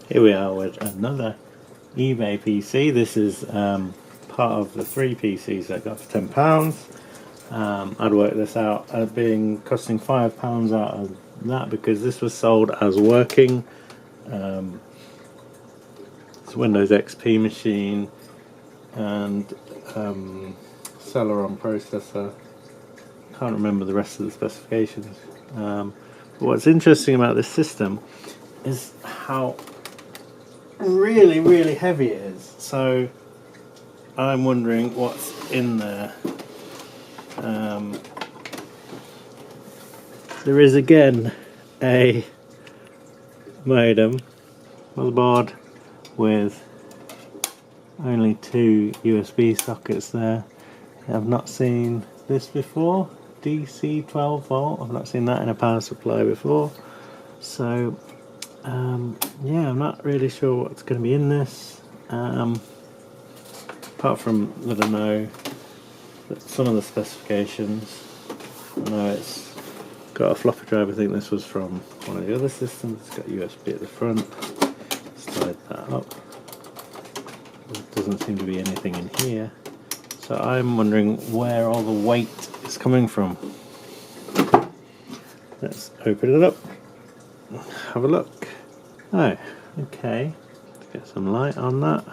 Here we are with another eBay PC. This is part of the 3 PCs I got for £10. I'd worked this out at costing £5 out of that because this was sold as working. It's a Windows XP machine and Celeron processor. Can't remember the rest of the specifications. But what's interesting about this system is how really heavy it is. So I'm wondering what's in there. There is again a modem, motherboard with only 2 USB sockets there. I've not seen this before. DC 12 volt. I've not seen that in a power supply before. So yeah, I'm not really sure what's going to be in this. Apart from that I know that some of the specifications. I know it's got a floppy drive. I think this was from one of the other systems. It's got USB at the front. Slide that up. There doesn't seem to be anything in here. So I'm wondering where all the weight is coming from. Let's open it up. Have a look. Oh, okay. Let's get some light on that.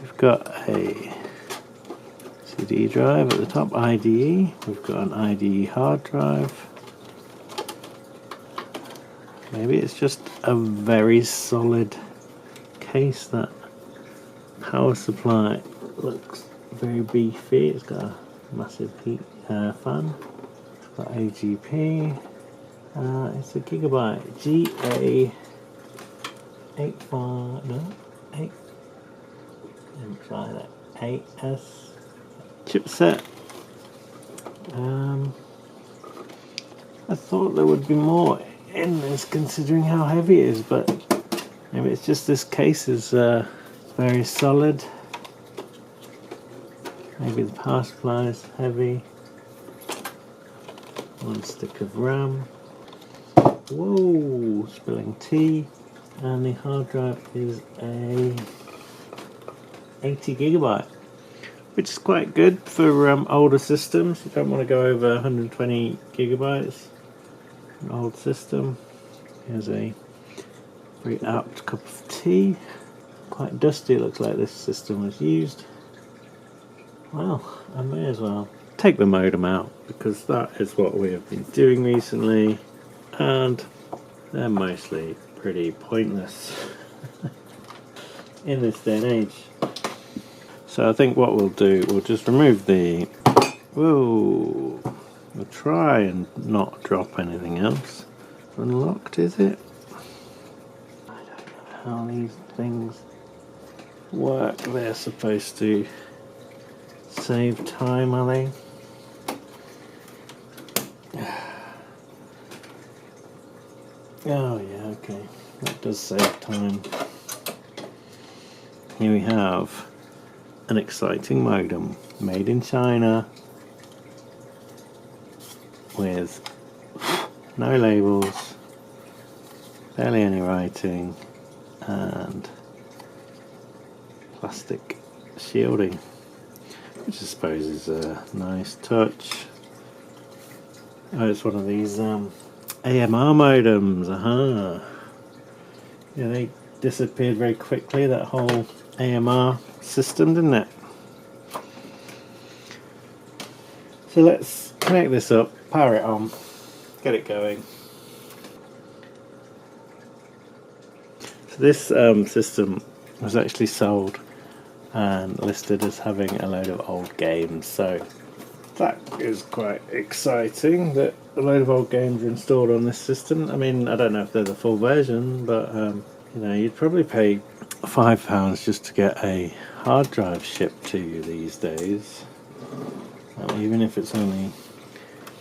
We've got a CD drive at the top, IDE. We've got an IDE hard drive. Maybe it's just a very solid case. That power supply looks very beefy. It's got a massive heat fan. It's got AGP. It's a Gigabyte GA8S chipset. I thought there would be more in this considering how heavy it is, but maybe it's just this case is very solid. Maybe the power supply is heavy. 1 stick of RAM. Whoa, spilling tea. And the hard drive is a 80 gigabyte, which is quite good for older systems. You don't want to go over 120 gigabytes. An old system. Here's a very apt cup of tea. Quite dusty. It looks like this system was used. Well, I may as well take the modem out because that is what we have been doing recently, and they're mostly pretty pointless in this day and age. So I think what we'll do, we'll just remove the... Whoa! We'll try and not drop anything else. Unlocked, is it? I don't know how these things work. They're supposed to save time, are they? Oh yeah, okay. That does save time. Here we have an exciting modem made in China with no labels, barely any writing, and plastic shielding, which I suppose is a nice touch. Oh, it's one of these AMR modems. Aha! Yeah, they disappeared very quickly, that whole AMR system, didn't it? So let's connect this up, power it on, get it going. So this system was actually sold and listed as having a load of old games, so that is quite exciting that a load of old games are installed on this system. I mean, I don't know if they're the full version, but you know, you'd probably pay £5 just to get a hard drive shipped to you these days, even if it's only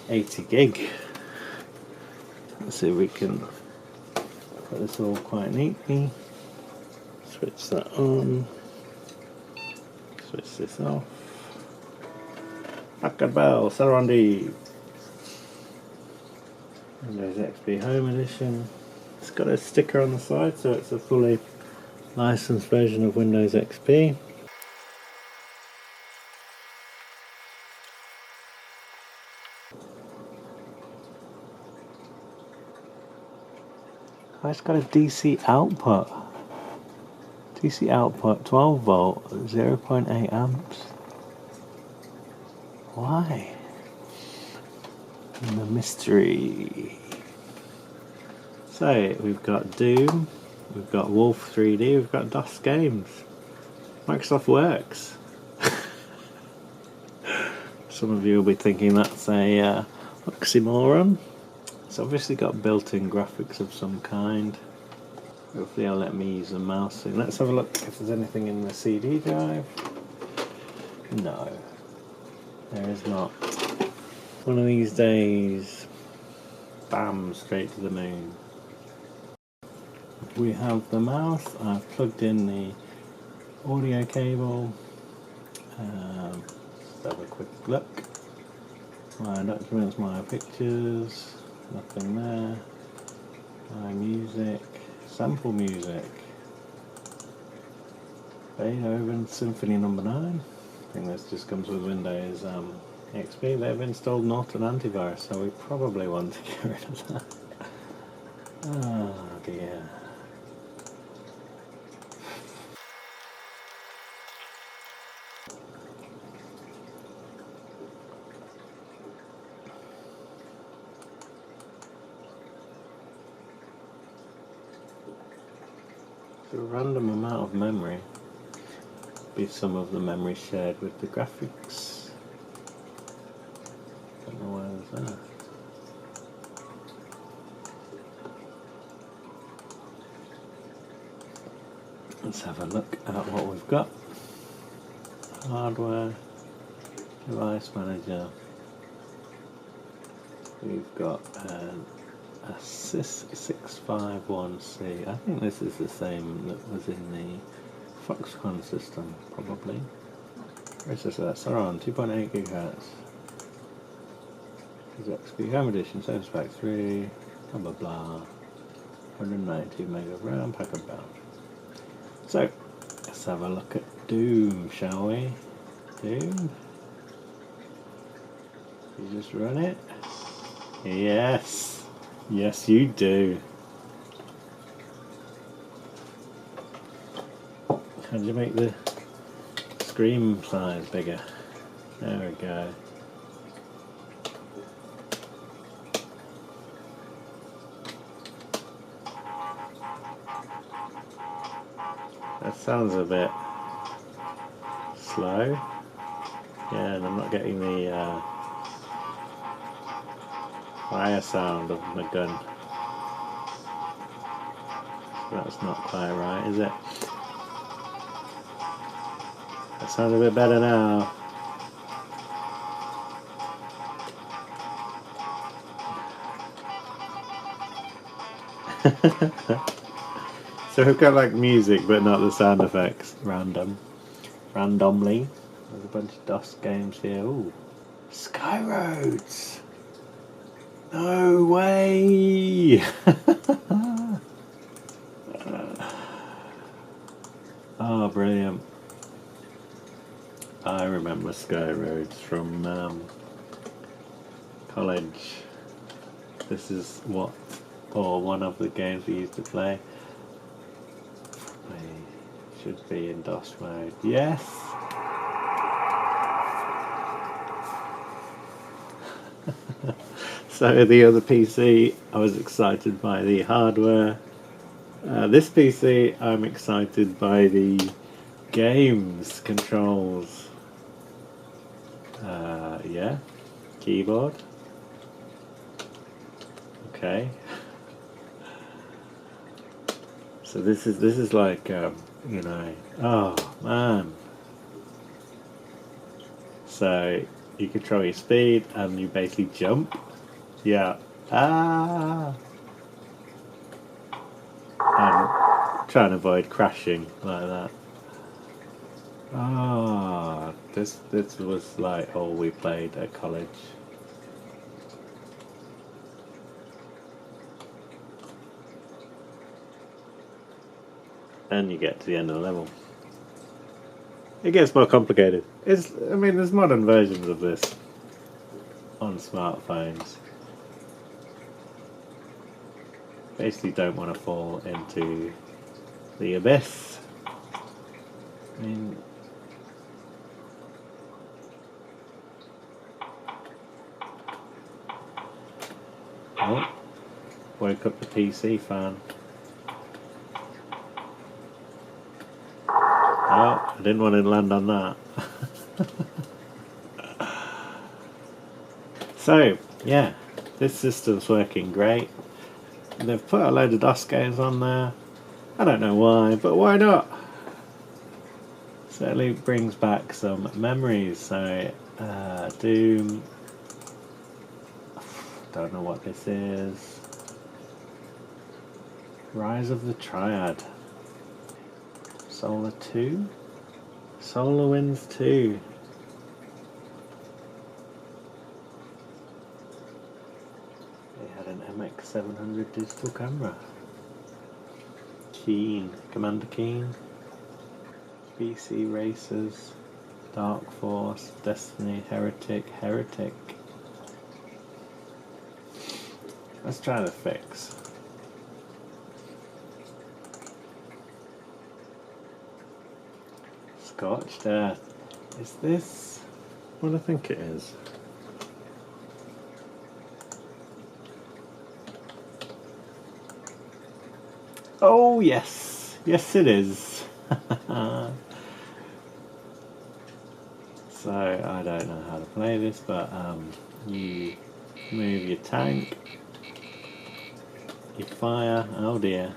80 gig. Let's see if we can put this all quite neatly. Switch that on. Switch this off. Packard Bell, Celeron D. Windows XP Home Edition. It's got a sticker on the side, so it's a fully licensed version of Windows XP. Oh, it's got a DC output. DC output 12 volt, 0.8 amps. Why? The mystery. So we've got Doom, we've got Wolf 3D, we've got DOS games. Microsoft works. Some of you will be thinking that's a oxymoron. It's obviously got built-in graphics of some kind. Hopefully I'll let me use the mouse soon. Let's have a look if there's anything in the CD drive. No, there is not. One of these days, bam, straight to the moon. We have the mouse. I've plugged in the audio cable. Let's have a quick look. My documents, my pictures, nothing there. My music, sample music. Beethoven Symphony No. 9. I think this just comes with Windows XP. They've installed Norton antivirus, so we probably want to get rid of that. Oh dear. A random amount of memory. Be some of the memory shared with the graphics. Don't know why there's that. Let's have a look at what we've got. Hardware, device manager. We've got an Sys 651C. I think this is the same that was in the Foxconn system, probably. Processor, Sauron, 2.8 GHz. XP Home Edition, same spec 3, blah blah blah. 192 meg of RAM, Packard Bell. So, let's have a look at Doom, shall we? Doom? You just run it? Yes! Yes, you do. How do you make the screen size bigger? There we go. That sounds a bit slow. Yeah, and I'm not getting the fire sound of my gun. That's not quite right, is it? That sounds a bit better now. So we've got like music but not the sound effects. Randomly. There's a bunch of DOS games here. Ooh. Skyroads! No way! Oh, brilliant. I remember Skyroads from college. This is what, or one of the games we used to play. Probably should be in DOS mode. Yes! So the other PC, I was excited by the hardware. This PC, I'm excited by the games, controls. Yeah, keyboard. Okay. So this is like you know. Oh man. So you control your speed and you basically jump. Yeah. Ah. And try and avoid crashing like that. Ah, this was like all we played at college. and you get to the end of the level. It gets more complicated. I mean, there's modern versions of this on smartphones. Basically don't want to fall into the abyss. I mean, oh, woke up the PC fan. Oh, I didn't want to land on that. So, yeah, this system's working great. They've put a load of DOS games on there. I don't know why, but why not? Certainly brings back some memories. So, Doom. Don't know what this is. Rise of the Triad. Solar 2? SolarWinds 2. They had an MX700 digital camera. Keen, Commander Keen. BC Racers. Dark Force, Destiny, Heretic. Let's try the fix. Scorched Earth. Is this what I think it is? Oh yes, yes it is. So I don't know how to play this, but you move your tank, you fire. Oh dear.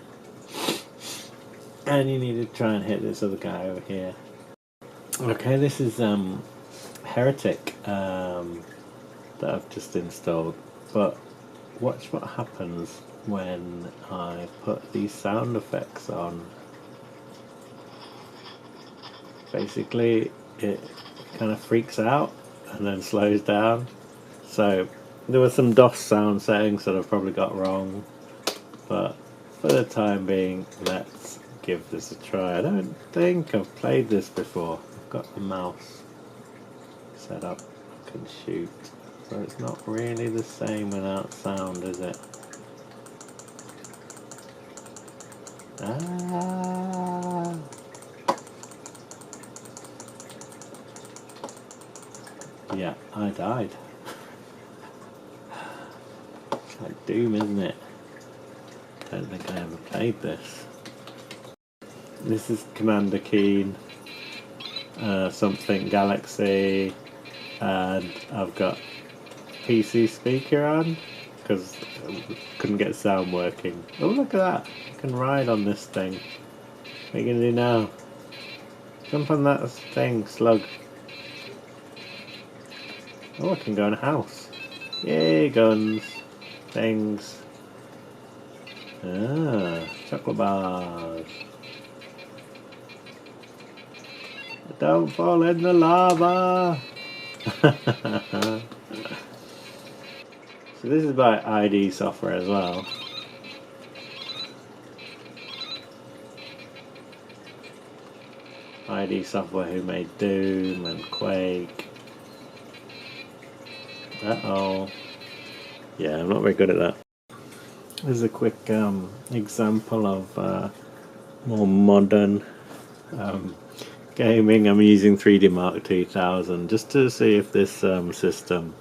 And you need to try and hit this other guy over here. Okay, this is Heretic that I've just installed, but watch what happens when I put these sound effects on. Basically it kind of freaks out and then slows down. So there were some DOS sound settings that I've probably got wrong, but for the time being, let's give this a try. I don't think I've played this before. I've got the mouse set up, I can shoot, so it's not really the same without sound, is it? Ah. Yeah, I died. It's like Doom, isn't it? Don't think I ever played this. This is Commander Keen, something Galaxy, and I've got PC speaker on because I couldn't get sound working. Oh, look at that! I can ride on this thing. What are you gonna do now? Jump on that thing, slug. Oh, I can go in a house. Yay, guns, things. Ah, chocolate bars. Don't fall in the lava. So this is by ID Software as well. ID Software, who made Doom and Quake. Uh-oh. Yeah, I'm not very good at that. This is a quick example of more modern gaming. I'm using 3D Mark 2000 just to see if this system,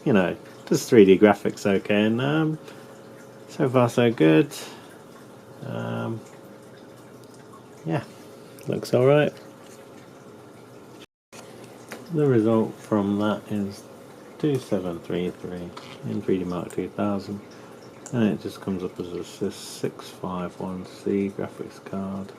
you know, does 3D graphics okay, and so far so good. Yeah, looks alright. The result from that is 2733 in 3D Mark 2000, and it just comes up as a 651C graphics card.